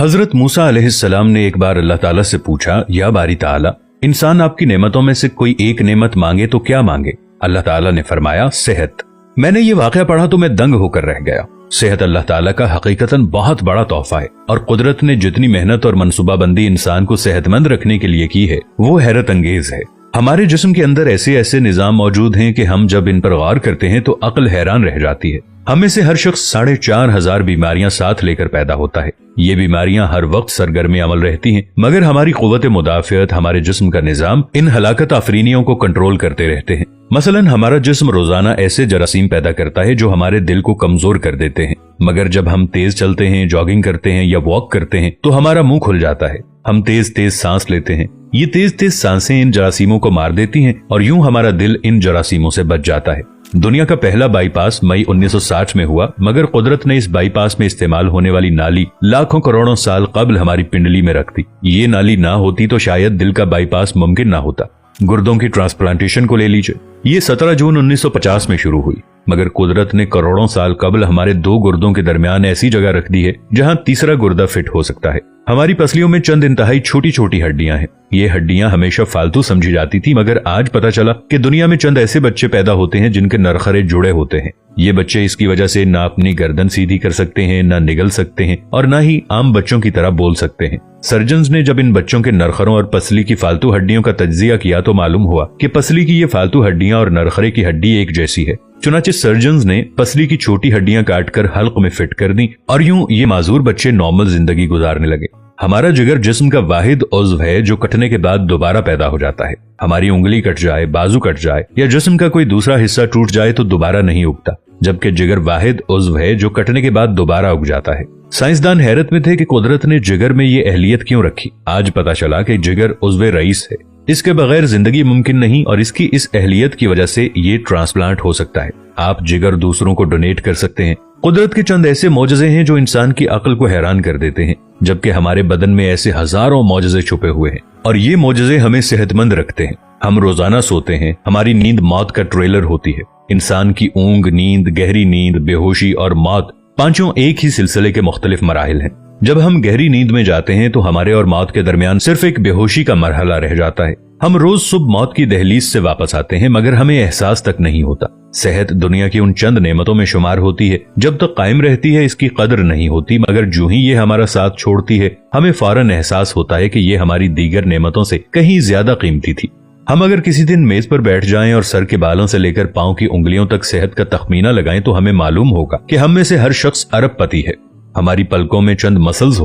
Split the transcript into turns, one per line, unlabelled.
हजरत मूसा अलैहिस्सलाम ने एक बार अल्लाह ताला से पूछा, या बारी ताला, इंसान आपकी नेमतों में से कोई एक नेमत मांगे तो क्या मांगे? अल्लाह ताला ने फरमाया, सेहत। मैंने ये वाकया पढ़ा तो मैं दंग होकर रह गया। सेहत अल्लाह ताला का हकीकतन बहुत बड़ा तोहफा है और कुदरत ने जितनी मेहनत और मनसूबाबंदी इंसान को सेहतमंद रखने के लिए की है वो हैरत अंगेज है। हमारे जिस्म के अंदर ऐसे ऐसे निजाम मौजूद हैं कि हम जब इन पर गौर करते हैं तो अक्ल हैरान रह जाती है। हम में से हर शख्स 4,500 बीमारियां साथ लेकर पैदा होता है। ये बीमारियां हर वक्त सरगर्म अमल रहती हैं, मगर हमारी कुव्वत मुदाफियत, हमारे जिस्म का निजाम इन हलाकत आफरीनियों को कंट्रोल करते रहते हैं। मसलन हमारा जिस्म रोजाना ऐसे जरासीम पैदा करता है जो हमारे दिल को कमजोर कर देते हैं, मगर जब हम तेज चलते हैं, जॉगिंग करते हैं या वॉक करते हैं तो हमारा मुंह खुल जाता है। हम तेज तेज सांस लेते हैं, ये तेज तेज सांसें इन जरासीमों को मार देती हैं और यूं हमारा दिल इन जरासीमों से बच जाता है। दुनिया का पहला बाईपास मई 1960 में हुआ, मगर कुदरत ने इस बाईपास में इस्तेमाल होने वाली नाली लाखों करोड़ों साल कबल हमारी पिंडली में रख दी। ये नाली ना होती तो शायद दिल का बाईपास मुमकिन ना होता। गुर्दों की ट्रांसप्लांटेशन को ले लीजिए, ये 17 जून 1950 में शुरू हुई, मगर कुदरत ने करोड़ों साल कबल हमारे 2 गुर्दों के दरमियान ऐसी जगह रख दी है जहां तीसरा गुर्दा फिट हो सकता है। हमारी पसलियों में चंद इंतहाई छोटी छोटी हड्डियां हैं। ये हड्डियां हमेशा फालतू समझी जाती थी, मगर आज पता चला कि दुनिया में चंद ऐसे बच्चे पैदा होते हैं जिनके नरखरे जुड़े होते हैं। ये बच्चे इसकी वजह से ना अपनी गर्दन सीधी कर सकते हैं, ना निगल सकते हैं और ना ही आम बच्चों की तरह बोल सकते हैं। सर्जन्स ने जब इन बच्चों के नरखरों और पसली की फालतू हड्डियों का तज्जिया किया तो मालूम हुआ कि पसली की ये फालतू हड्डियां और नरखरे की हड्डी एक जैसी है। चुनाचे सर्जन्स ने पसली की छोटी हड्डियां काटकर हल्क में फिट कर दी और यूं ये माजूर बच्चे नॉर्मल जिंदगी गुजारने लगे। हमारा जिगर जिस्म का वाहिद उज़्व है जो कटने के बाद दोबारा पैदा हो जाता है। हमारी उंगली कट जाए, बाजू कट जाए या जिस्म का कोई दूसरा हिस्सा टूट जाए तो दोबारा नहीं उगता, जबकि जिगर वाहिद उज़्व है जो कटने के बाद दोबारा उग जाता है। साइंसदान हैरत में थे कि कुदरत ने जिगर में ये अहलियत क्यों रखी। आज पता चला कि जिगर उज़्व रईस है, इसके बगैर जिंदगी मुमकिन नहीं और इसकी इस अहलियत की वजह से ये ट्रांसप्लांट हो सकता है। आप जिगर दूसरों को डोनेट कर सकते हैं। कुदरत के चंद ऐसे मौजज़े हैं जो इंसान की अक्ल को हैरान कर देते हैं, जबकि हमारे बदन में ऐसे हजारों मौजज़े छुपे हुए हैं और ये मौजज़े हमें सेहतमंद रखते हैं। हम रोजाना सोते हैं, हमारी नींद मौत का ट्रेलर होती है। इंसान की ऊंग, नींद, गहरी नींद, बेहोशी और मौत, पांचों एक ही सिलसिले के मुख्तलिफ मराहिल हैं। जब हम गहरी नींद में जाते हैं तो हमारे और मौत के दरमियान सिर्फ एक बेहोशी का मरहला रह जाता है। हम रोज सुबह मौत की दहलीज से वापस आते हैं, मगर हमें एहसास तक नहीं होता। सेहत दुनिया की उन चंद नेमतों में शुमार होती है, जब तक कायम रहती है इसकी कदर नहीं होती, मगर जो ही ये हमारा साथ छोड़ती है हमें फौरन एहसास होता है कि ये हमारी दीगर नेमतों से कहीं ज्यादा कीमती थी। हम अगर किसी दिन मेज पर बैठ जाएं और सर के बालों से लेकर पांव की उंगलियों तक सेहत का तखमीना लगाएं तो हमें मालूम होगा कि हम में से हर शख्स अरबपति है। हमारी पलकों में चंद मसल्स